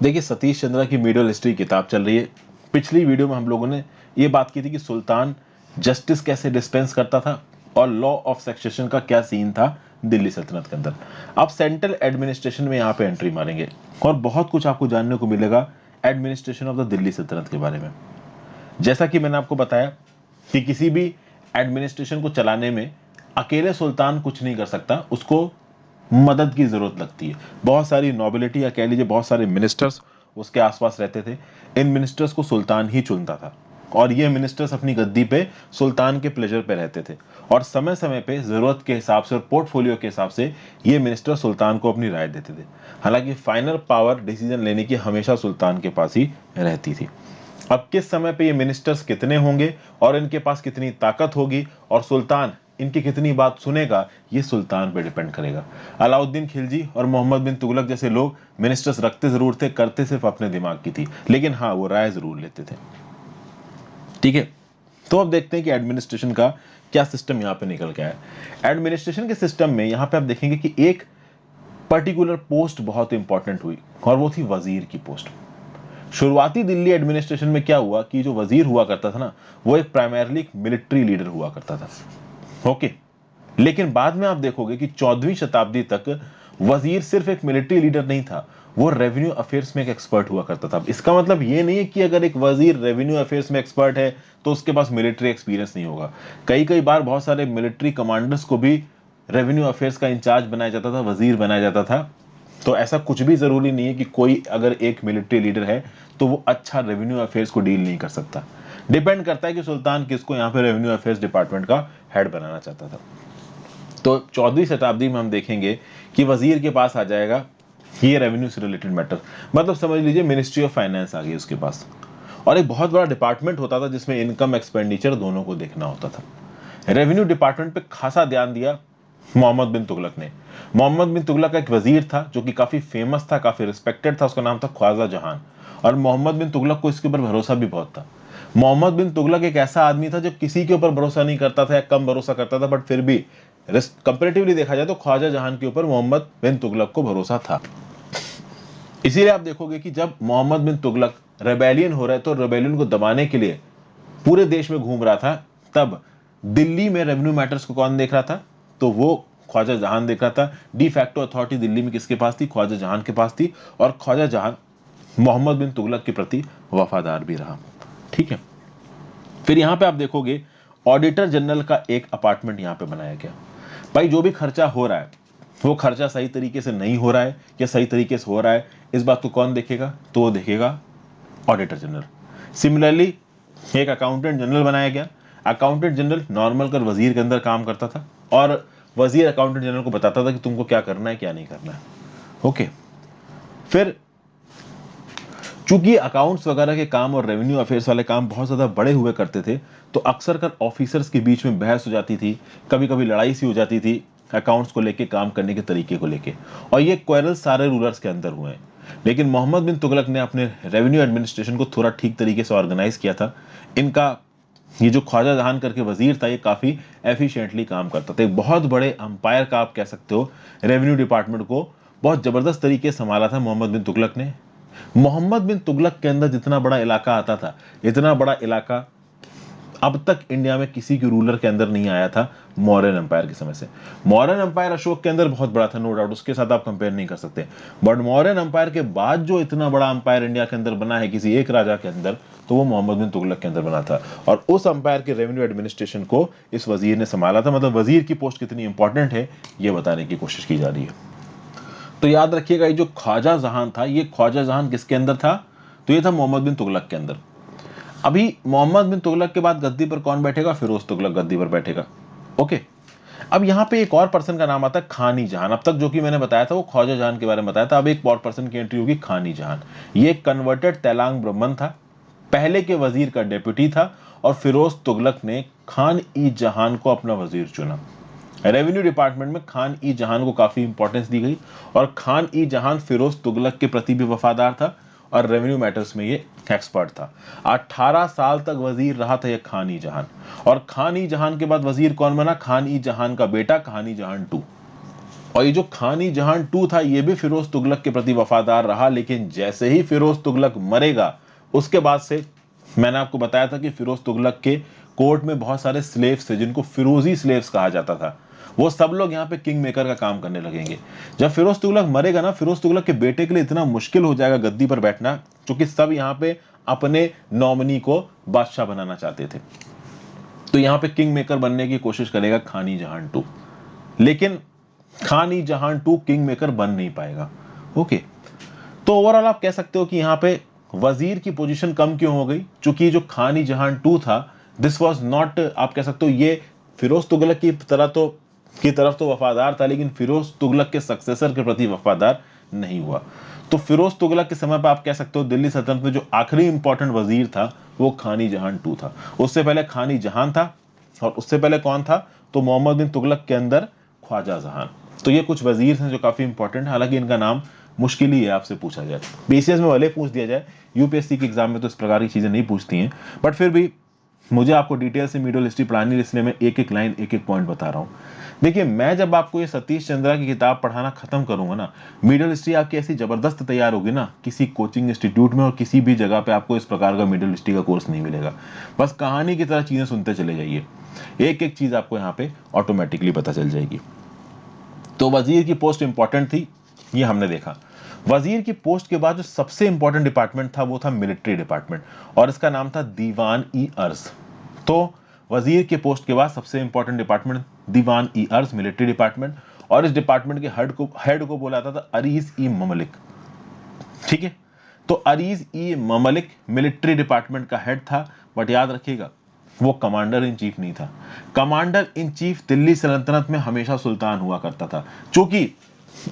देखिए, सतीश चंद्रा की medial history किताब चल रही है। पिछली वीडियो में हम लोगों ने ये बात की थी कि सुल्तान जस्टिस कैसे डिस्पेंस करता था और लॉ ऑफ सक्सेशन का क्या सीन था दिल्ली सल्तनत के अंदर। अब सेंट्रल एडमिनिस्ट्रेशन में यहाँ पे एंट्री मारेंगे और बहुत कुछ आपको जानने को मिलेगा एडमिनिस्ट्रेशन ऑफ द दिल्ली सल्तनत के बारे में। जैसा कि मैंने आपको बताया कि किसी भी एडमिनिस्ट्रेशन को चलाने में अकेले सुल्तान कुछ नहीं कर सकता, उसको मदद की जरूरत लगती है। बहुत सारी नोबिलिटी या कह लीजिए बहुत सारे मिनिस्टर्स उसके आसपास रहते थे। इन मिनिस्टर्स को सुल्तान ही चुनता था और ये मिनिस्टर्स अपनी गद्दी पे सुल्तान के प्लेजर पे रहते थे और समय समय पे जरूरत के हिसाब से और पोर्टफोलियो के हिसाब से ये मिनिस्टर सुल्तान को अपनी राय देते थे। हालांकि फाइनल पावर डिसीजन लेने की हमेशा सुल्तान के पास ही रहती थी। अब किस समय पे ये मिनिस्टर्स कितने होंगे और इनके पास कितनी ताकत होगी और सुल्तान इनकी कितनी बात सुनेगा, ये सुल्तान पे डिपेंड करेगा। अलाउद्दीन खिलजी और मोहम्मद बिन तुगलक जैसे लोग मिनिस्टर्स रखते जरूर थे, करते सिर्फ अपने दिमाग की थी, लेकिन हाँ वो राय जरूर लेते थे। ठीक है, तो अब देखते हैं कि एडमिनिस्ट्रेशन का क्या सिस्टम यहाँ पे निकल के आया। एडमिनिस्ट्रेशन के सिस्टम में यहाँ पे आप देखेंगे कि एक पर्टिकुलर पोस्ट बहुत इंपॉर्टेंट हुई और वो थी वजीर की पोस्ट। शुरुआती दिल्ली एडमिनिस्ट्रेशन में क्या हुआ कि जो वजीर हुआ करता था ना, वो एक प्राइमरली मिलिट्री लीडर हुआ करता था। ओके, लेकिन बाद में आप देखोगे कि 14वीं शताब्दी तक वजीर सिर्फ एक मिलिट्री लीडर नहीं था, वो रेवेन्यू अफेयर्स में एक एक्सपर्ट हुआ करता था। इसका मतलब ये नहीं है कि अगर एक वजीर रेवेन्यू अफेयर्स में एक्सपर्ट है तो उसके पास मिलिट्री एक्सपीरियंस नहीं होगा। कई कई बार बहुत सारे मिलिट्री कमांडर्स को भी रेवेन्यू अफेयर्स का इंचार्ज बनाया जाता था, वजीर बनाया जाता था। तो ऐसा कुछ भी जरूरी नहीं है कि कोई अगर एक मिलिट्री लीडर है तो वो अच्छा रेवेन्यू अफेयर्स को डील नहीं कर सकता। डिपेंड करता है कि सुल्तान किसको यहाँ पे रेवेन्यू अफेयर्स डिपार्टमेंट का हेड बनाना चाहता था। तो 14वीं शताब्दी में हम देखेंगे कि वजीर के पास आ जाएगा ये रेवेन्यू से रिलेटेड मैटर, मतलब समझ लीजिए मिनिस्ट्री ऑफ फाइनेंस आ गई उसके पास, और एक बहुत बड़ा डिपार्टमेंट होता था जिसमें इनकम एक्सपेंडिचर दोनों को देखना होता था। रेवेन्यू डिपार्टमेंट पे खासा ध्यान दिया मोहम्मद बिन तुगलक ने। मोहम्मद बिन तुगलक का एक वजीर था जो कि काफी फेमस था, काफी रिस्पेक्टेड था, उसका नाम था ख्वाजा जहान। और मोहम्मद बिन तुगलक को इसके ऊपर भरोसा भी बहुत था। मोहम्मद बिन तुगलक एक ऐसा आदमी था जो किसी के ऊपर भरोसा नहीं करता था या कम भरोसा करता था, बट फिर भी कंपेरेटिवली देखा जाए तो ख्वाजा जहान के ऊपर मोहम्मद बिन तुगलक को भरोसा था। इसीलिए आप देखोगे कि जब मोहम्मद बिन तुगलक रेबेलियन हो रहा है तो रेबेलियन को दबाने के लिए पूरे देश में घूम रहा था, तब दिल्ली में रेवेन्यू मैटर्स को कौन देख रहा था? तो वो ख्वाजा जहान देख रहा था। डी फैक्टो अथॉरिटी दिल्ली में किसके पास थी? ख्वाजा जहान के पास थी। और ख्वाजा जहान मोहम्मद बिन तुगलक के प्रति वफादार भी रहा। ठीक है, फिर यहां पे आप देखोगे ऑडिटर जनरल का एक अपार्टमेंट यहां पे बनाया गया। भाई जो भी खर्चा हो रहा है वो खर्चा सही तरीके से नहीं हो रहा है या सही तरीके से हो रहा है, इस बात को कौन देखेगा? तो वो देखेगा ऑडिटर जनरल। सिमिलरली एक अकाउंटेंट जनरल बनाया गया। अकाउंटेंट जनरल नॉर्मल कर वजीर के अंदर काम करता था और वजीर अकाउंटेंट जनरल को बताता था कि तुमको क्या करना है क्या नहीं करना है। ओके, फिर चूंकि अकाउंट्स वगैरह के काम और रेवेन्यू अफेयर्स वाले काम बहुत ज्यादा बड़े हुए करते थे, तो अक्सर कर ऑफिसर्स के बीच में बहस हो जाती थी, कभी कभी लड़ाई सी हो जाती थी अकाउंट्स को लेके, काम करने के तरीके को लेके, और ये क्वेरल सारे रूलर्स के अंदर हुए हैं। लेकिन मोहम्मद बिन तुगलक ने अपने रेवेन्यू एडमिनिस्ट्रेशन को थोड़ा ठीक तरीके से ऑर्गेनाइज किया था। इनका ये जो ख्वाजा जहान करके वजीर था, ये काफी एफिशिएंटली काम करता था। एक बहुत बड़े अंपायर का आप कह सकते हो, रेवेन्यू डिपार्टमेंट को बहुत जबरदस्त तरीके से संभाला था मोहम्मद बिन तुगलक ने। मोहम्मद बिन तुगलक के अंदर जितना बड़ा इलाका आता था, इतना बड़ा इलाका अब तक इंडिया में किसी के रूलर के अंदर नहीं आया था मौर्यन एम्पायर के समय से। मौर्यन एम्पायर अशोक के अंदर बहुत बड़ा था, नो डाउट, उसके साथ आप कंपेयर नहीं कर सकते, बट मौर्यन एम्पायर के बाद जो इतना बड़ा एम्पायर इंडिया के अंदर बना है किसी एक राजा के अंदर, तो वो मोहम्मद बिन तुगलक के अंदर बना था। और उस एम्पायर के रेवेन्यू एडमिनिस्ट्रेशन को इस वजीर ने संभाला था। मतलब वजीर की पोस्ट कितनी इंपॉर्टेंट है ये बताने की कोशिश की जा रही है। तो याद रखिएगा, ये जो ख्वाजा जहान था, ये ख्वाजा जहान किसके अंदर था? तो ये था मोहम्मद बिन तुगलक के अंदर। अभी मोहम्मद बिन तुगलक के बाद गद्दी पर कौन बैठेगा? फिरोज तुगलक गद्दी पर बैठेगा। ओके, अब यहाँ पे एक और पर्सन का नाम आता है खानी जहान। अब तक जो कि मैंने बताया था वो ख्वाजा जहान के बारे में बताया था, अब एक और पर्सन की एंट्री होगी, खानी जहान। ये कन्वर्टेड तैलांग ब्राह्मण था, पहले के वजीर का डेप्यूटी था, और फिरोज तुगलक ने खान ई जहान को अपना वजीर चुना। रेवेन्यू डिपार्टमेंट में खान ई जहान को काफी इंपॉर्टेंस दी गई, और खान ई जहान फिरोज तुगलक के प्रति भी वफादार था और रेवेन्यू मैटर्स में ये एक्सपर्ट था। 18 साल तक वजीर रहा था ये खान ई जहान। और खान ई जहान के बाद वजीर कौन बना? खान ई जहान का बेटा खान ई जहान टू। और ये जो खानी जहान टू था ये भी फिरोज तुगलक के प्रति वफादार रहा, लेकिन जैसे ही फिरोज तुगलक मरेगा उसके बाद से, मैंने आपको बताया था कि फिरोज तुगलक के कोर्ट में बहुत सारे स्लेव्स थे जिनको फिरोजी स्लेव्स कहा जाता था, वो सब लोग यहाँ पे किंग मेकर का काम करने लगेंगे। जब फिरोज तुगलक मरेगा ना, फिरोज तुगलक के बेटे के लिए इतना मुश्किल हो जाएगा गद्दी पर बैठना, क्योंकि सब यहाँ पे अपने नॉमिनी को बादशाह बनाना चाहते थे। तो यहाँ पे किंग मेकर बनने की कोशिश करेगा खानी जहान टू, लेकिन खानी जहान टू किंग मेकर बन नहीं पाएगा। ओके, तो ओवरऑल आप कह सकते हो कि यहाँ पे वजीर की पोजीशन कम क्यों हो गई, क्योंकि जो खानी जहान टू था दिस वाज नॉट, आप कह सकते हो ये फिरोज तुगलक की तरफ तो वफादार था, लेकिन फिरोज तुगलक के सक्सेसर के प्रति वफादार नहीं हुआ। तो फिरोज तुगलक के समय पर आप कह सकते हो दिल्ली सल्तनत में जो आखिरी इंपॉर्टेंट वजीर था वो खानी जहान टू था। उससे पहले खानी जहान था, और उससे पहले कौन था, तो मोहम्मद बिन तुगलक के अंदर ख्वाजा जहान। तो ये कुछ वजीर हैं जो काफी इंपॉर्टेंट है, हालांकि इनका नाम मुश्किल ही है आपसे पूछा जाए। बीसीएस में भले पूछ दिया जाए, यूपीएससी के एग्जाम में तो इस प्रकार की चीजें नहीं पूछती हैं, बट फिर भी मुझे आपको डिटेल से मीडियल हिस्ट्री पढ़ानी है, इसलिए मैं एक एक लाइन एक एक पॉइंट बता रहा हूँ। देखिए, मैं जब आपको ये सतीश चंद्रा की किताब पढ़ाना खत्म करूंगा ना, मीडियल हिस्ट्री आपकी ऐसी जबरदस्त तैयार होगी ना, किसी कोचिंग इंस्टीट्यूट में और किसी भी जगह पे आपको इस प्रकार का मीडियल हिस्ट्री का कोर्स नहीं मिलेगा। बस कहानी की तरह चीजें सुनते चले जाइए, एक एक चीज आपको यहाँ पे ऑटोमेटिकली पता चल जाएगी। तो वजीर की पोस्ट इंपॉर्टेंट थी, ये हमने देखा। वजीर की पोस्ट के बाद जो सबसे इंपॉर्टेंट डिपार्टमेंट था वो था मिलिट्री डिपार्टमेंट, और इसका नाम था दीवान ई अर्ज। तो वजीर के पोस्ट के बाद सबसे इंपॉर्टेंट डिपार्टमेंट दीवान ई अर्ज, मिलिट्री डिपार्टमेंट, और इस डिपार्टमेंट के हेड को बोला जाता था अरीज ई ममलिक। ठीक है, तो अरीज ई ममलिक मिलिट्री डिपार्टमेंट का हेड था, बट याद रखिएगा वो कमांडर इन चीफ नहीं था। कमांडर इन चीफ दिल्ली सल्तनत में हमेशा सुल्तान हुआ करता था, क्योंकि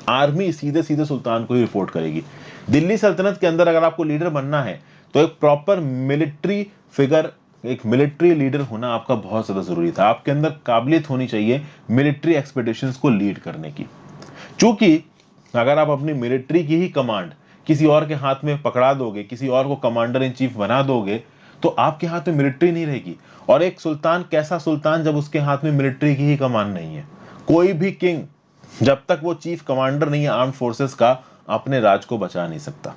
आर्मी सीधे सीधे सुल्तान को ही रिपोर्ट करेगी। दिल्ली सल्तनत के अंदर अगर आपको लीडर बनना है तो एक प्रॉपर मिलिट्री फिगर, एक मिलिट्री लीडर होना आपका बहुत ज्यादा जरूरी था। आपके अंदर काबिलियत होनी चाहिए मिलिट्री एक्सपेडिशंस को लीड करने की, क्योंकि अगर आप अपनी मिलिट्री की ही कमांड किसी और के हाथ में पकड़ा दोगे, किसी और को कमांडर इन चीफ बना दोगे, तो आपके हाथ में मिलिट्री नहीं रहेगी। और एक सुल्तान कैसा सुल्तान जब उसके हाथ में मिलिट्री की ही कमांड नहीं है। कोई भी किंग जब तक वो चीफ कमांडर नहीं है आर्म्ड फोर्सेस का, अपने राज को बचा नहीं सकता।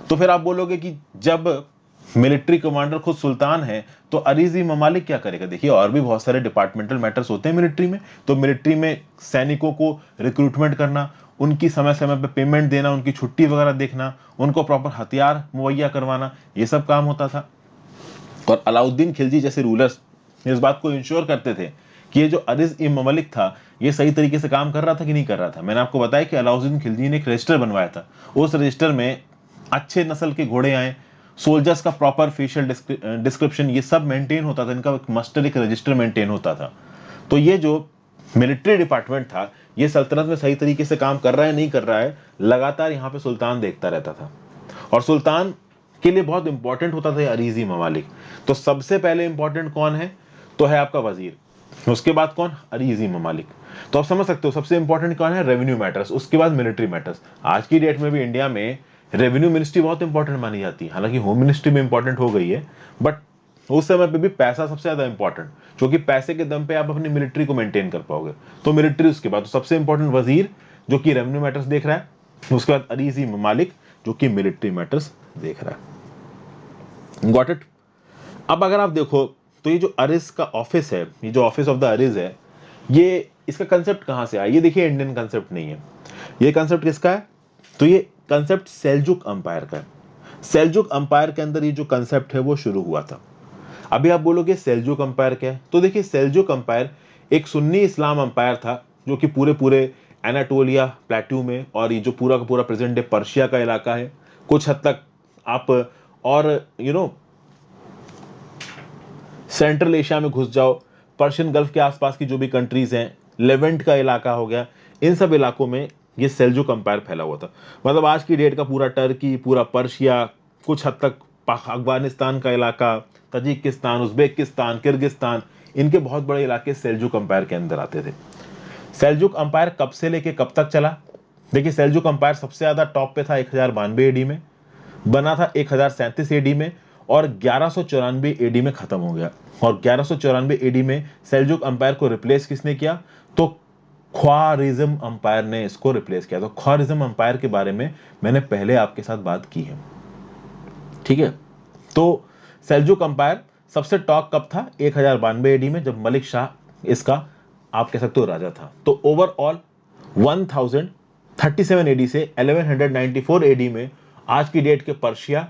तो फिर आप बोलोगे कि जब मिलिट्री कमांडर खुद सुल्तान है तो अरीजी ममालिक क्या करेगा। देखिए, और भी बहुत सारे डिपार्टमेंटल मैटर्स होते हैं मिलिट्री में। तो मिलिट्री में सैनिकों को रिक्रूटमेंट करना, उनकी समय समय पे पेमेंट देना, उनकी छुट्टी वगैरह देखना, उनको प्रॉपर हथियार मुहैया करवाना, ये सब काम होता था। और अलाउद्दीन खिलजी जैसे रूलर्स इस बात को इंश्योर करते थे कि ये जो अरीज ई ममलिक था ये सही तरीके से काम कर रहा था कि नहीं कर रहा था। मैंने आपको बताया कि अलाउद्दीन खिलजी ने एक रजिस्टर बनवाया था, उस रजिस्टर में अच्छे नस्ल के घोड़े आए, सोल्जर्स का प्रॉपर फेशियल डिस्क्रिप्शन, ये सब मेंटेन होता था, इनका एक मस्टर, एक रजिस्टर मेंटेन होता था। तो ये जो मिलिट्री डिपार्टमेंट था ये सल्तनत में सही तरीके से काम कर रहा है नहीं कर रहा है, लगातार यहाँ पे सुल्तान देखता रहता था। और सुल्तान के लिए बहुत इंपॉर्टेंट होता था अरीजी ममालिक। तो सबसे पहले इंपॉर्टेंट कौन है, तो है आपका वजीर, उसके बाद कौन, अरीजी ममालिक। तो आप समझ सकते हो सबसे इंपॉर्टेंट कौन है, रेवेन्यू मैटर्स, उसके बाद मिलिट्री मैटर्स। आज की डेट में भी इंडिया में रेवेन्यू मिनिस्ट्री बहुत इंपॉर्टेंट मानी जाती है, हालांकि होम मिनिस्ट्री में इंपॉर्टेंट हो गई है, बट उस समय पे भी पैसा सबसे ज्यादा इंपॉर्टेंट, क्योंकि पैसे के दम पे आप अपनी मिलिट्री को मेंटेन कर पाओगे। तो मिलिट्री उसके बाद, तो सबसे इंपॉर्टेंट वजीर जो कि रेवेन्यू मैटर्स देख रहा है, उसके बाद अरीजी ममालिक जो कि मिलिट्री मैटर्स देख रहा है। Got it. अब अगर आप देखो तो ये जो अरिज का ऑफिस है, ये जो ऑफिस ऑफ द अरिज है, ये इसका कंसेप्ट कहां से आया, ये देखिए इंडियन कंसेप्ट नहीं है। ये कंसेप्ट किसका है, तो ये कंसेप्ट सेल्जुक अंपायर का है। सेल्जुक अंपायर के अंदर ये जो कंसेप्ट है वो शुरू हुआ था। अभी आप बोलोगे सेल्जुक अंपायर क्या है, तो देखिए सेल्जुक अंपायर एक सुन्नी इस्लाम अंपायर था जो कि पूरे पूरे एनाटोलिया प्लेट्यू में, और ये जो पूरा का पूरा प्रेजेंट डे पर्शिया का इलाका है, कुछ हद तक आप और सेंट्रल एशिया में घुस जाओ, पर्शियन गल्फ के आसपास की जो भी कंट्रीज हैं, लेवेंट का इलाका हो गया, इन सब इलाकों में ये सेल्जुक अंपायर फैला हुआ था। मतलब आज की डेट का पूरा टर्की, पूरा पर्शिया, कुछ हद तक अफगानिस्तान का इलाका, तजिकिस्तान, उज्बेकिस्तान, किर्गिस्तान, इनके बहुत बड़े इलाके सेल्जुक अंपायर के अंदर आते थे। सेल्जुक अंपायर कब से लेके कब तक चला, देखिए सेल्जुक अंपायर सबसे ज्यादा टॉप पे था 1092 एडी में, बना था 1037 एडी में, और 1194 एडी में खत्म हो गया। और 1194 एडी में सेल्जुक अंपायर को रिप्लेस किसने किया, तो ख्वारिज्म अंपायर ने इसको रिप्लेस किया। तो ख्वारिज्म अंपायर के बारे में मैंने पहले आपके साथ बात की है, ठीक है। तो सेल्जुक अंपायर सबसे टॉप कब था? 1092 एडी में, जब मलिक शाह इसका आप कह सकते हो राजा था। तो ओवरऑल 1037 एडी से 1194 एडी में आज की डेट के पर्शिया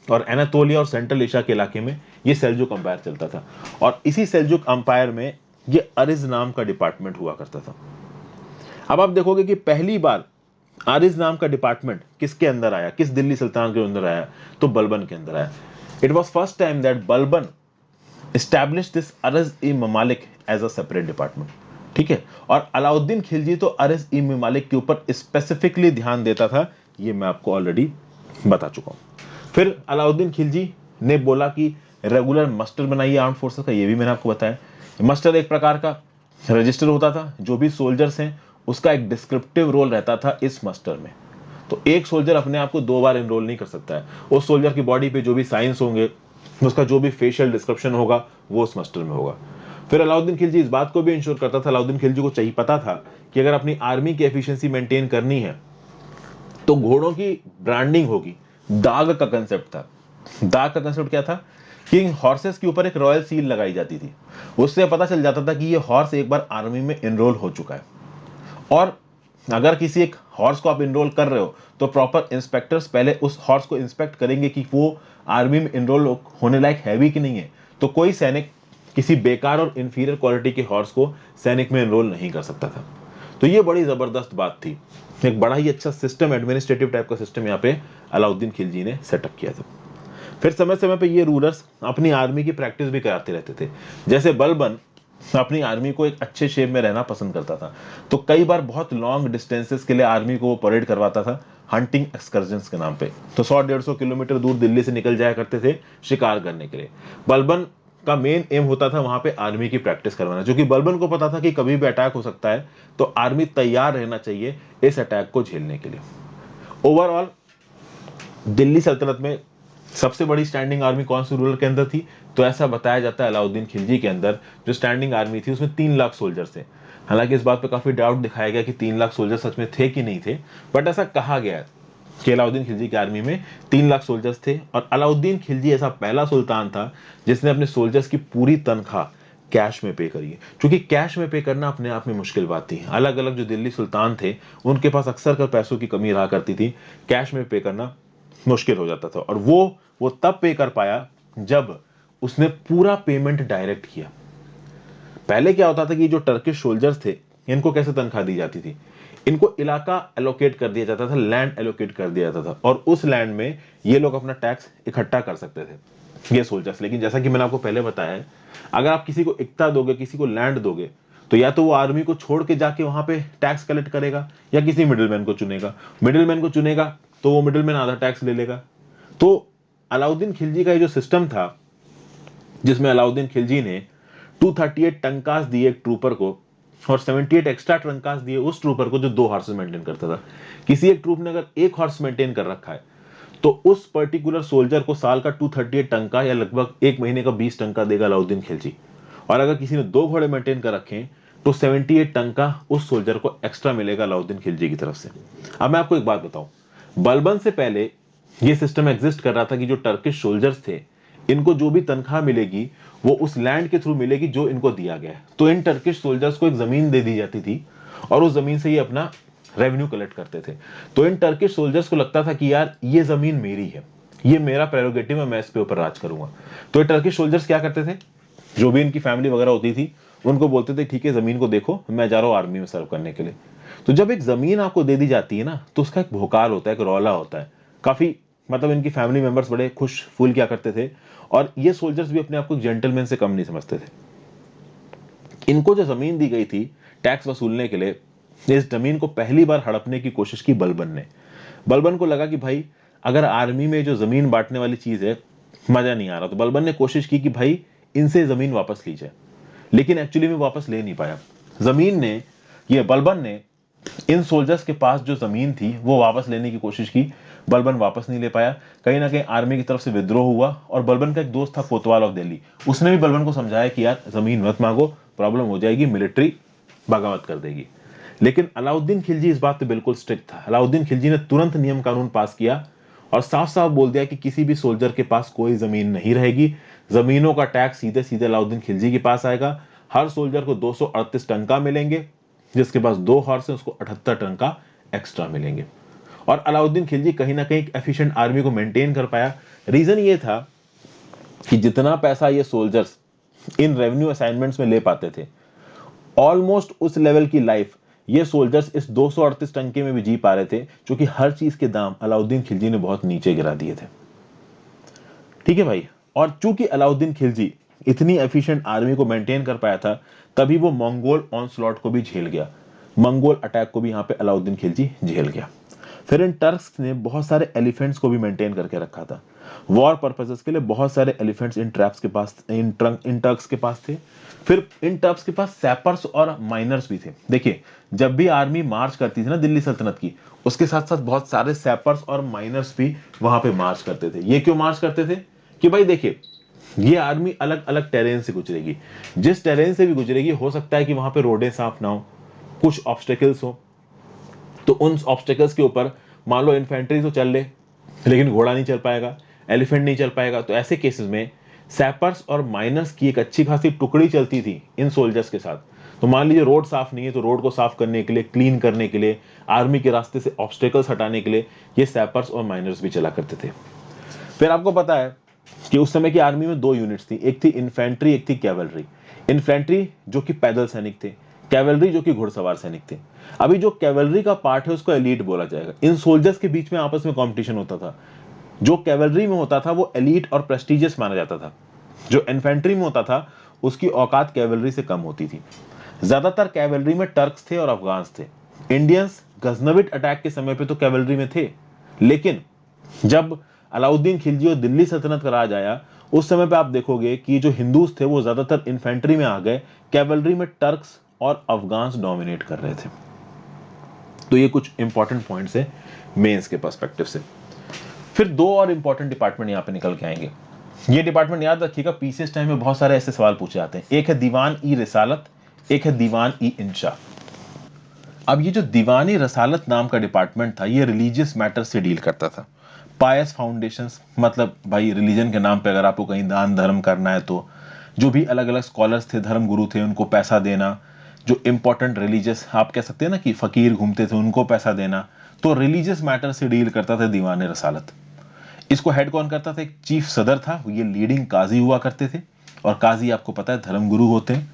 और एनातोलिया और सेंट्रल एशिया के इलाके में ये सेल्जुक अंपायर चलता था। और इसी सेल्जुक अंपायर में ये अरिज नाम का डिपार्टमेंट हुआ करता था। अब आप देखोगे कि पहली बार आरिज नाम का डिपार्टमेंट किसके अंदर आया, किस दिल्ली सुल्तान के अंदर आया? तो बलबन के अंदर आया। It was first time that Balban establish this अरज ई ममालिक एज अ सेपरेट डिपार्टमेंट, ठीक है। और अलाउद्दीन खिलजी तो अरज ई ममालिक के ऊपर स्पेसिफिकली ध्यान देता था, ये मैं आपको ऑलरेडी बता चुका हूं। फिर अलाउद्दीन खिलजी ने बोला कि रेगुलर मस्टर बनाइए आर्म फोर्सेस का, ये भी मैंने आपको बताया। मस्टर एक प्रकार का रजिस्टर होता था, जो भी सोल्जर्स हैं उसका एक डिस्क्रिप्टिव रोल रहता था इस मस्टर में। तो एक सोल्जर अपने आप को 2 बार एनरोल नहीं कर सकता है। उस सोल्जर की बॉडी पे जो भी साइंस होंगे, उसका जो भी फेशियल डिस्क्रिप्शन होगा, वो उस मस्टर में होगा। फिर अलाउद्दीन खिलजी इस बात को भी इंश्योर करता था, अलाउद्दीन खिलजी को चाहिए पता था कि अगर अपनी आर्मी की एफिशिएंसी मेंटेन करनी है तो घोड़ों की ब्रांडिंग होगी। दाग का कंसेप्ट था। दाग का कंसेप्ट क्या था कि हॉर्सेस के ऊपर एक रॉयल सील लगाई जाती थी, उससे पता चल जाता था कि ये हॉर्स एक बार आर्मी में एनरोल हो चुका है। और अगर किसी एक हॉर्स को आप एनरोल कर रहे हो तो प्रॉपर इंस्पेक्टर्स पहले उस हॉर्स को इंस्पेक्ट करेंगे कि वो आर्मी में एनरोल होने लायक है भी कि नहीं है। तो कोई सैनिक किसी बेकार और इंफीरियर क्वालिटी के हॉर्स को सैनिक में एनरोल नहीं कर सकता था। तो ये बड़ी जबरदस्त बात थी। एक बड़ा ही अच्छा सिस्टम, एडमिनिस्ट्रेटिव टाइप का सिस्टम यहाँ पे अलाउद्दीन खिलजी ने सेटअप किया था। फिर समय समय पे ये रूलर्स अपनी आर्मी की प्रैक्टिस भी कराते रहते थे। जैसे बलबन अपनी आर्मी को एक अच्छे शेप में रहना पसंद करता था, तो कई बार बहुत लॉन्ग डिस्टेंसेस के लिए आर्मी को परेड करवाता था हंटिंग एक्सकर्जन्स के नाम पे। तो 100-150 किलोमीटर दूर दिल्ली से निकल जाया करते थे शिकार करने के लिए। बलबन का मेन एम होता था वहां पे आर्मी की प्रैक्टिस करवाना, क्योंकि बलबन को पता था कि कभी भी अटैक हो सकता है, तो आर्मी तैयार रहना चाहिए इस अटैक को झेलने के लिए। ओवरऑल दिल्ली सल्तनत में सबसे बड़ी स्टैंडिंग आर्मी कौन से रूलर के अंदर थी? तो ऐसा बताया जाता है अलाउद्दीन खिलजी के अंदर जो स्टैंडिंग आर्मी थी उसमें 3 लाख सोल्जर थे। हालांकि इस बात पे काफी डाउट दिखाया गया कि 3 लाख सोल्जर सच में थे कि नहीं थे, बट ऐसा कहा गया है कि अलाउद्दीन खिलजी की आर्मी में 3 लाख सोल्जर्स थे। और अलाउद्दीन खिलजी ऐसा पहला सुल्तान था जिसने अपने सोल्जर्स की पूरी तनख्वाह कैश में पे करी है, क्योंकि कैश में पे करना अपने आप में मुश्किल बात थी। अलग अलग जो दिल्ली सुल्तान थे उनके पास अक्सर कर पैसों की कमी रहा करती थी, कैश में पे करना मुश्किल हो जाता था। और वो तब पे कर पाया जब उसने पूरा पेमेंट डायरेक्ट किया। पहले क्या होता था कि जो टर्किश सोल्जर्स थे इनको कैसे तनख्वाह दी जाती थी? इनको इलाका एलोकेट कर दिया जाता था, लैंड एलोकेट कर दिया जाता था, और उस लैंड में ये लोग अपना टैक्स इकट्ठा कर सकते थे, ये सोल्जर्स। लेकिन जैसा कि मैंने आपको पहले बताया है, अगर आप किसी को इकता दोगे, किसी को लैंड दोगे, तो या तो वो आर्मी को छोड़ के जाके वहां पे टैक्स कलेक्ट करेगा, या किसी मिडिलमैन को चुनेगा। मिडिलमैन को चुनेगा तो वो मिडिलमैन आधा टैक्स ले लेगा। तो अलाउद्दीन खिलजी का ये जो सिस्टम था, जिसमें अलाउद्दीन खिलजी ने 238 टंकास दिए एक ट्रूपर को और 78 एक्स्ट्रा टंकास दिए उस ट्रूपर को जो 2 हॉर्सेस मेंटेन करता था। किसी एक ट्रूप ने अगर 1 हॉर्स मेंटेन कर रखा है तो उस पर्टिकुलर सोल्जर को साल का 238 टंका या लगभग 1 महीने का 20 टंका देगा अलाउद्दीन खिलजी। और अगर किसी ने 2 घोड़े मेंटेन कर रखे हैं तो 78 टंका उस सोल्जर को एक्स्ट्रा मिलेगा अलाउद्दीन खिलजी की तरफ से। अब मैं आपको एक बात बताऊं, बलबन से पहले ये सिस्टम एग्जिस्ट कर रहा था कि जो टर्किश सोल्जर्स थे इनको जो भी तनख्वाह मिलेगी वो उस लैंड के थ्रू मिलेगी जो इनको दिया गया है। तो इन टर्किश सोल्जर्स को एक जमीन दे दी जाती थी और उस जमीन से ये अपना रेवेन्यू कलेक्ट करते थे। तो इन टर्किश सोल्जर्स को लगता था कि यार ये जमीन मेरी है, ये मेरा प्रेरोगेटिव है, मैं इस पे ऊपर राज करूंगा। तो ये टर्किश सोल्जर्स क्या करते थे, जो भी इनकी फैमिली वगैरह होती थी उनको बोलते थे ठीक है जमीन को देखो, मैं जा रहा हूँ आर्मी में सर्व करने के लिए। तो जब एक जमीन आपको दे दी जाती है ना तो उसका एक भोकाल होता है, एक रौला होता है काफी। मतलब इनकी फैमिली मेंबर्स बड़े खुश फूल क्या करते थे, और ये सोल्जर्स भी अपने आप को जेंटलमैन से कम नहीं समझते थे। इनको जो जमीन दी गई थी टैक्स वसूलने के लिए, इस जमीन को पहली बार हड़पने की कोशिश की बलबन ने। बलबन को लगा कि भाई अगर आर्मी में जो जमीन बांटने वाली चीज है मजा नहीं आ रहा, तो बलबन ने कोशिश की कि भाई इनसे जमीन वापस ली जाए, लेकिन एक्चुअली में वापस ले नहीं पाया। जमीन ने, ये बलबन ने इन सोल्जर्स के पास जो जमीन थी वो वापस लेने की कोशिश की, बलबन वापस नहीं ले पाया। कहीं ना कहीं आर्मी की तरफ से विद्रोह हुआ, और बलबन का एक दोस्त था कोतवाल ऑफ दिल्ली, उसने भी बलबन को समझाया कि यार जमीन मत मांगो, प्रॉब्लम हो जाएगी, मिलिट्री बगावत कर देगी। लेकिन अलाउद्दीन खिलजी इस बात पे बिल्कुल स्ट्रिक्ट था। अलाउद्दीन खिलजी ने तुरंत नियम कानून पास किया और साफ साफ बोल दिया कि किसी भी सोल्जर के पास कोई जमीन नहीं रहेगी, जमीनों का टैक्स सीधे सीधे अलाउद्दीन खिलजी के पास आएगा। हर सोल्जर को 238 टन का मिलेंगे, जिसके पास 2 हॉर्स है उसको 78 टन का एक्स्ट्रा मिलेंगे। और अलाउद्दीन खिलजी कहीं ना कहीं एफिशिएंट आर्मी को मेंटेन कर पाया। रीजन ये था कि जितना पैसा ये सोल्जर्स इन रेवेन्यू असाइनमेंट्स में ले पाते थे, ऑलमोस्ट उस लेवल की लाइफ ये सोल्जर्स इस 238 टन के में भी जी पा रहे थे, क्योंकि हर चीज के दाम अलाउद्दीन खिलजी ने बहुत नीचे गिरा दिए थे। ठीक है भाई। और चूंकि अलाउद्दीन खिलजी इतनी एफिशिएंट आर्मी को मेंटेन कर पाया था, तभी वो मंगोल ऑनस्लॉट को भी झेल गया। मंगोल अटैक को भी यहां पे अलाउद्दीन खिलजी झेल गया। फिर इन टर्क्स ने बहुत सारे एलिफेंट्स को भी मेंटेन करके रखा था। वॉर पर्पसेस के लिए बहुत सारे एलिफेंट्स इन ट्रैप्स के पास, इन टर्क्स के पास थे। फिर इन टर्क्स के पास सैपर्स और माइनर्स भी थे। देखिए, जब भी आर्मी मार्च करती थी ना दिल्ली सल्तनत की, उसके साथ साथ बहुत सारे सैपर्स और माइनर्स भी वहां पे मार्च करते थे। ये क्यों मार्च करते थे? कि भाई देखिए, ये आर्मी अलग अलग टेरेन से गुजरेगी, जिस टेरेन से भी गुजरेगी हो सकता है कि वहां पे रोडें साफ ना हो, कुछ ऑब्स्टेकल्स हो, तो उन ऑब्स्टेकल्स के ऊपर मान लो इन्फेंट्री तो चल ले, लेकिन घोड़ा नहीं चल पाएगा, एलिफेंट नहीं चल पाएगा। तो ऐसे केसेस में सैपर्स और माइनर्स की एक अच्छी खासी टुकड़ी चलती थी इन सोल्जर्स के साथ। तो मान लीजिए रोड साफ नहीं है, तो रोड को साफ करने के लिए, क्लीन करने के लिए, आर्मी के रास्ते से ऑब्स्टेकल्स हटाने के लिए ये सैपर्स और माइनर्स भी चला करते थे। फिर आपको पता है कि उस समय की आर्मी में 2 यूनिट्स थी, एक थी इन्फेंट्री, एक थी कैवलरी। इन्फेंट्री जो कि पैदल सैनिक थे, कैवलरी जो कि घुड़सवार सैनिक थे। अभी जो कैवलरी का पार्ट है उसको एलीट बोला जाएगा। इन सोल्जर्स के बीच में आपस में कंपटीशन होता था। जो कैवलरी में होता था वो एलीट और प्रेस्टिजियस माना जाता था, जो इन्फेंट्री में होता था उसकी औकात कैवलरी से कम होती थी। ज्यादातर कैवलरी में टर्क्स थे और अफगान्स थे। इंडियंस गजनविद अटैक के समय पे तो कैवलरी में थे, लेकिन जब अलाउद्दीन खिलजी और दिल्ली सल्तनत का राज आया, उस समय पे आप देखोगे कि जो हिंदूज थे वो ज्यादातर इन्फेंट्री में आ गए, कैवलरी में टर्क्स और अफगान्स डोमिनेट कर रहे थे। तो ये कुछ इंपॉर्टेंट पॉइंट्स है मेंस के पर्सपेक्टिव से। फिर 2 और इंपॉर्टेंट डिपार्टमेंट यहां पे निकल के आएंगे। ये डिपार्टमेंट याद रखिएगा, पीसीएस टाइम में बहुत सारे ऐसे सवाल पूछे जाते हैं। एक है दीवान ई रिसालत, एक है दीवान ई इंशा। अब ये जो दीवान ई रसालत नाम का डिपार्टमेंट था, ये रिलीजियस मैटर से डील करता था। पायस फाउंडेशंस, मतलब भाई रिलीजन के नाम पे अगर आपको कहीं दान धर्म करना है, तो जो भी अलग अलग स्कॉलर्स थे, धर्म गुरु थे, उनको पैसा देना। जो इंपॉर्टेंट रिलीजियस, आप कह सकते हैं ना कि फकीर घूमते थे, उनको पैसा देना। तो रिलीजियस मैटर से डील करता था दीवान रसालत। इसको हेड कौन करता था? एक चीफ सदर था, ये लीडिंग काजी हुआ करते थे। और काजी आपको पता है धर्म गुरु होते हैं।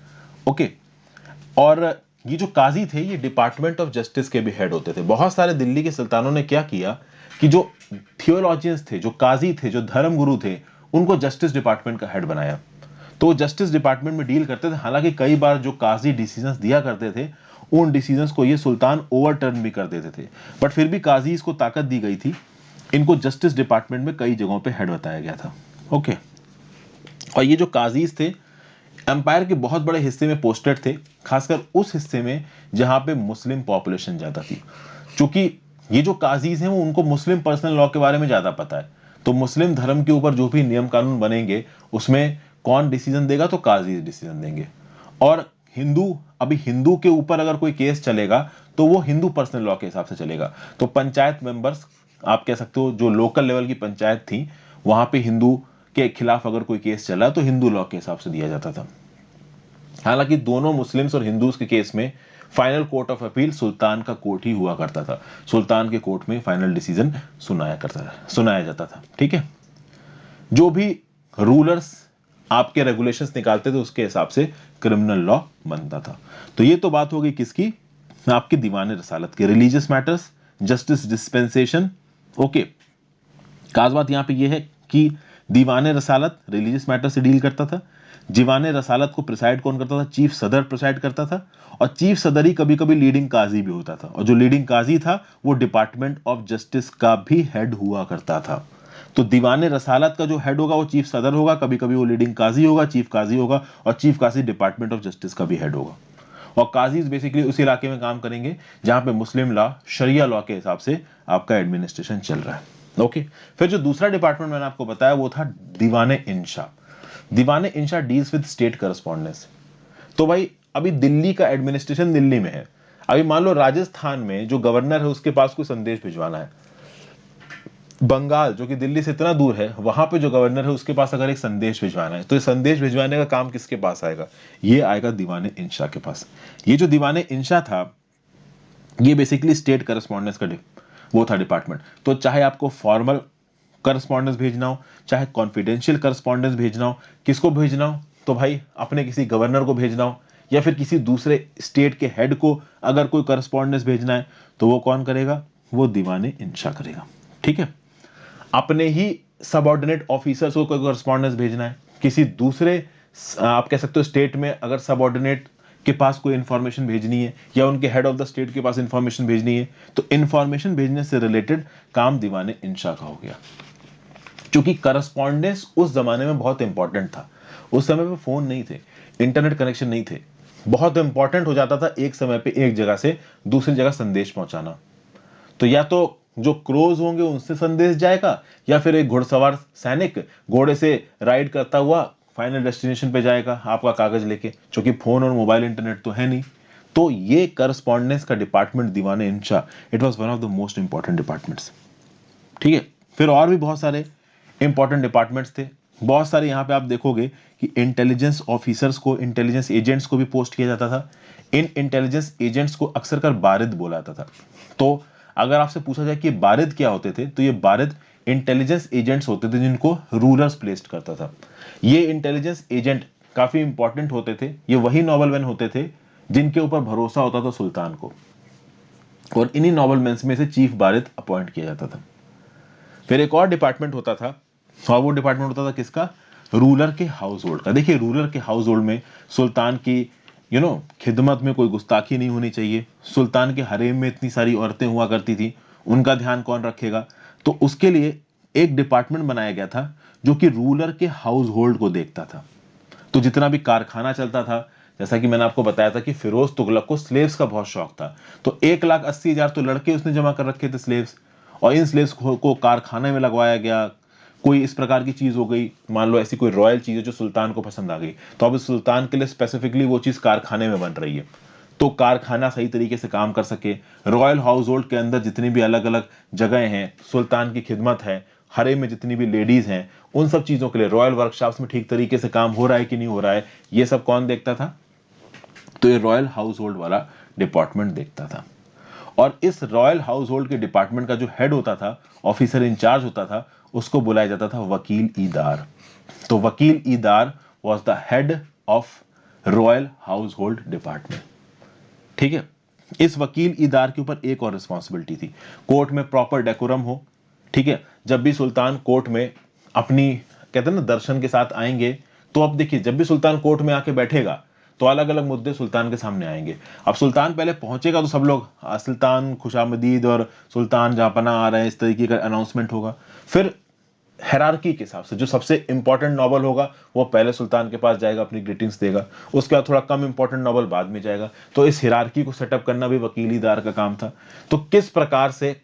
ओके। और ये जो काजी थे ये डिपार्टमेंट ऑफ जस्टिस के भी हेड होते थे। बहुत सारे दिल्ली के सुल्तानों ने क्या किया कि जो थियोलॉजियंस थे, जो काजी थे, जो धर्म गुरु थे, उनको जस्टिस डिपार्टमेंट का हेड बनाया। तो वो जस्टिस डिपार्टमेंट में डील करते थे। हालांकि कई बार जो काजी डिसीजंस दिया करते थे, उन डिसीजंस को ये सुल्तान ओवरटर्न भी कर देते थे, बट फिर भी काजी को ताकत दी गई थी। इनको जस्टिस डिपार्टमेंट में कई जगहों पे हेड बताया गया था। ओके। और ये जो काजीज थे एम्पायर के बहुत बड़े हिस्से में पोस्टेड थे, खासकर उस हिस्से में जहां पे मुस्लिम पॉपुलेशन ज्यादा थी। क्योंकि ये जो काजीज हैं वो उनको मुस्लिम पर्सनल लॉ के बारे में ज्यादा पता है। तो मुस्लिम धर्म के ऊपर जो भी नियम कानून बनेंगे उसमें कौन डिसीजन देगा? तो काजी डिसीजन देंगे। और हिंदू, अभी हिंदू के ऊपर अगर कोई केस चलेगा तो वो हिंदू पर्सनल लॉ के हिसाब से चलेगा। तो पंचायत मेंबर्स, आप कह सकते हो जो लोकल लेवल की पंचायत थी, वहां पे हिंदू के खिलाफ अगर कोई केस चला तो हिंदू लॉ के हिसाब से दिया जाता था। हालांकि दोनों मुस्लिम्स और हिंदूज के केस में फाइनल कोर्ट ऑफ अपील सुल्तान का कोर्ट ही हुआ करता था। सुल्तान के कोर्ट में फाइनल डिसीजन सुनाया जाता था। ठीक है। जो भी रूलर्स आपके रेगुलेशंस निकालते थे उसके हिसाब से क्रिमिनल लॉ बनता था। तो ये तो बात हो गई किसकी? आपकी दीवान रसालत के, religious matters, justice dispensation. Okay. खास बात यहां पे ये है कि दीवान रसालत रिलीजियस मैटर से डील करता था। दीवान रसालत को प्रिसाइड कौन करता था? चीफ सदर प्रिसाइड करता था। और चीफ सदर ही कभी कभी लीडिंग काजी भी होता था। और जो लीडिंग काजी था वो डिपार्टमेंट ऑफ जस्टिस का भी हेड हुआ करता था। तो दीवान रसालत का जो हेड होगा वो चीफ सदर होगा, कभी कभी वो लीडिंग काजी होगा, चीफ काजी होगा, और चीफ काजी डिपार्टमेंट ऑफ जस्टिस का भी हेड होगा। और काजीज बेसिकली उस इलाके में काम करेंगे जहां पे मुस्लिम लॉ, शरिया लॉ के हिसाब से आपका एडमिनिस्ट्रेशन चल रहा है। ओके। फिर जो दूसरा डिपार्टमेंट मैंने आपको बताया वो था दीवान इंशा। दीवान इंशा डील्स विद स्टेट करस्पॉन्डेंस। तो भाई अभी दिल्ली का एडमिनिस्ट्रेशन दिल्ली में है। अभी मान लो राजस्थान में जो गवर्नर है उसके पास कोई संदेश भिजवाना है, बंगाल जो कि दिल्ली से इतना दूर है वहां पे जो गवर्नर है उसके पास अगर एक संदेश भिजवाना है, तो ये संदेश भिजवाने का काम किसके पास आएगा? ये आएगा दीवाने इंशा के पास। ये जो दीवाने इंशा था ये बेसिकली स्टेट करस्पॉन्डेंस का वो था डिपार्टमेंट। तो चाहे आपको फॉर्मल करस्पॉन्डेंस भेजना हो, चाहे कॉन्फिडेंशियल करस्पॉन्डेंस भेजना हो, किसको भेजना हो? तो भाई अपने किसी गवर्नर को भेजना हो या फिर किसी दूसरे स्टेट के हेड को अगर कोई करस्पॉन्डेंस भेजना है तो वो कौन करेगा? वो दीवाने इंशा करेगा। ठीक है, अपने ही सबऑर्डिनेट ऑफिसर्स को कोई करस्पॉन्डेंस भेजना है, किसी दूसरे आप कह सकते हो स्टेट में अगर सबऑर्डिनेट के पास कोई इंफॉर्मेशन भेजनी है या उनके हेड ऑफ द स्टेट के पास इंफॉर्मेशन भेजनी है, तो इंफॉर्मेशन भेजने से रिलेटेड काम दीवाने इंशा का हो गया। क्योंकि करस्पॉन्डेंस उस जमाने में बहुत इंपॉर्टेंट था। उस समय पे फोन नहीं थे, इंटरनेट कनेक्शन नहीं थे, बहुत इंपॉर्टेंट हो जाता था एक समय पे एक जगह से दूसरी जगह संदेश पहुंचाना। तो या तो जो क्रोज होंगे उनसे संदेश जाएगा या फिर एक घुड़सवार सैनिक घोड़े से राइड करता हुआ फाइनल डेस्टिनेशन पे जाएगा आपका कागज लेके, क्योंकि फोन और मोबाइल इंटरनेट तो है नहीं। तो ये करस्पॉन्डेंस का department Diwane Insha, it was one of the most important departments. ठीक है, फिर और भी बहुत सारे इंपॉर्टेंट डिपार्टमेंट्स थे। बहुत सारे यहाँ पे आप देखोगे कि इंटेलिजेंस ऑफिसर्स को, इंटेलिजेंस एजेंट्स को भी पोस्ट किया जाता था। इन इंटेलिजेंस एजेंट्स को अक्सर कर बारिद बोला जाता था। तो अगर आपसे पूछा जाए कि बारिद क्या होते थे, तो ये बारिद इंटेलिजेंस एजेंट्स होते थे जिनको रूलर्स प्लेस्ड करता था। ये इंटेलिजेंस एजेंट काफी इंपॉर्टेंट होते थे, ये वही नॉबल मैन होते थे जिनके ऊपर भरोसा होता था सुल्तान को, और इन्हीं नॉबल मैन में से चीफ बारिद अपॉइंट किया जाता था। फिर एक और डिपार्टमेंट होता था, और वो डिपार्टमेंट होता था किसका? रूलर के हाउस होल्ड का। देखिए रूलर के हाउस होल्ड में सुल्तान की खिदमत में कोई गुस्ताखी नहीं होनी चाहिए। सुल्तान के हरेम में इतनी सारी औरतें हुआ करती थी, उनका ध्यान कौन रखेगा? तो उसके लिए एक डिपार्टमेंट बनाया गया था जो कि रूलर के हाउस होल्ड को देखता था। तो जितना भी कारखाना चलता था, जैसा कि मैंने आपको बताया था कि फिरोज तुगलक को स्लेव्स का बहुत शौक था, तो 1,80,000 तो लड़के उसने जमा कर रखे थे स्लेव्स, और इन स्लेव्स को कारखाने में लगवाया गया। कोई इस प्रकार की चीज हो गई, मान लो ऐसी कोई रॉयल चीज है जो सुल्तान को पसंद आ गई, तो अब सुल्तान के लिए स्पेसिफिकली वो चीज कारखाने में बन रही है, तो कारखाना सही तरीके से काम कर सके। रॉयल हाउस होल्ड के अंदर जितनी भी अलग अलग जगह हैं, सुल्तान की खिदमत है, हरे में जितनी भी लेडीज हैं, उन सब चीजों के लिए रॉयल वर्कशॉप्स में ठीक तरीके से काम हो रहा है कि नहीं हो रहा है, ये सब कौन देखता था? तो ये रॉयल हाउस होल्ड वाला डिपार्टमेंट देखता था। और इस रॉयल हाउस होल्ड के डिपार्टमेंट का जो हेड होता था, ऑफिसर इंचार्ज होता था, उसको बुलाया जाता था वकील ईदार। तो वकील ईदार was the head of royal household department. ठीक है, इस वकील ईदार के ऊपर एक और रिस्पॉन्सिबिलिटी थी, कोर्ट में प्रॉपर डेकोरम हो। ठीक है, जब भी सुल्तान कोर्ट में अपनी कहते हैं ना दर्शन के साथ आएंगे, तो अब देखिए जब भी सुल्तान कोर्ट में आके बैठेगा तो अलग अलग मुद्दे सुल्तान के सामने आएंगे। अब सुल्तान पहले पहुंचेगा तो सब लोग सुल्तान खुशामदीद और सुल्तान जहांपना आ रहे हैं इस तरीके का अनाउंसमेंट होगा। फिर हायरार्की के हिसाब से जो सबसे इंपॉर्टेंट नॉवल होगा वो पहले सुल्तान के पास जाएगा, अपनी ग्रीटिंग्स देगा, उसके बाद थोड़ा कम इंपॉर्टेंट नॉवल बाद में जाएगा। तो इस हायरार्की को सेटअप करना भी वकीलीदार का काम था। तो किस प्रकार से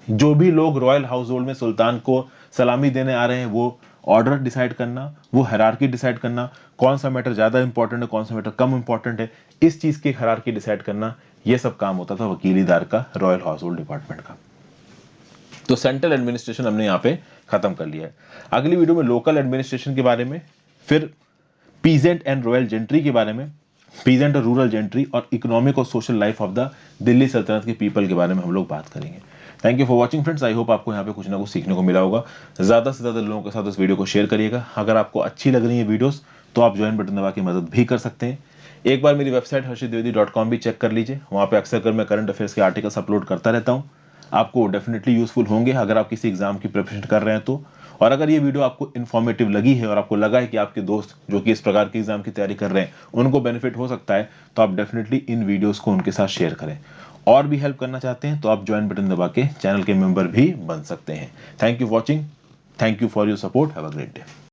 जो भी लोग रॉयल हाउस होल्ड में सुल्तान को सलामी देने आ रहे हैं वो ऑर्डर डिसाइड करना, वो हायरार्की डिसाइड करना, कौन सा मैटर ज्यादा इंपॉर्टेंट है, कौन सा मैटर कम इंपॉर्टेंट है, इस चीज की हायरार्की डिसाइड करना, ये सब काम होता था वकीलीदार का रॉयल हाउस होल्ड डिपार्टमेंट का। तो सेंट्रल एडमिनिस्ट्रेशन हमने यहाँ पे खत्म कर लिया है। अगली वीडियो में लोकल एडमिनिस्ट्रेशन के बारे में, फिर पीजेंट एंड रॉयल जेंट्री के बारे में, पीजेंट और रूरल जेंट्री, और इकोनॉमिक और social life of the Delhi सल्तनत के पीपल के बारे में हम लोग बात करेंगे। Thank you for watching friends. I hope आपको यहाँ पे कुछ ना कुछ सीखने को मिला होगा। ज्यादा से ज्यादा लोगों के साथ इस वीडियो को शेयर करिएगा। अगर आपको अच्छी लग रही है वीडियोस तो आप ज्वाइन बटन दबा के मदद भी कर सकते हैं। एक बार मेरी वेबसाइट harshitdwedi.com भी चेक कर लीजिए, वहाँ पे अक्सर कर मैं करंट अफेयर्स के आर्टिकल्स अपलोड करता रहता हूँ। आपको डेफिनेटली यूजफुल होंगे अगर आप किसी एग्जाम की प्रिपरेशन कर रहे हैं तो। और अगर ये वीडियो आपको इन्फॉर्मेटिव लगी है और आपको लगा है कि आपके दोस्त जो कि इस प्रकार के एग्जाम की तैयारी कर रहे हैं उनको बेनिफिट हो सकता है, तो आप डेफिनेटली इन वीडियोस को उनके साथ शेयर करें। और भी हेल्प करना चाहते हैं तो आप ज्वाइन बटन दबा के चैनल के मेंबर भी बन सकते हैं। Thank you for watching, thank you for your support, have a great day.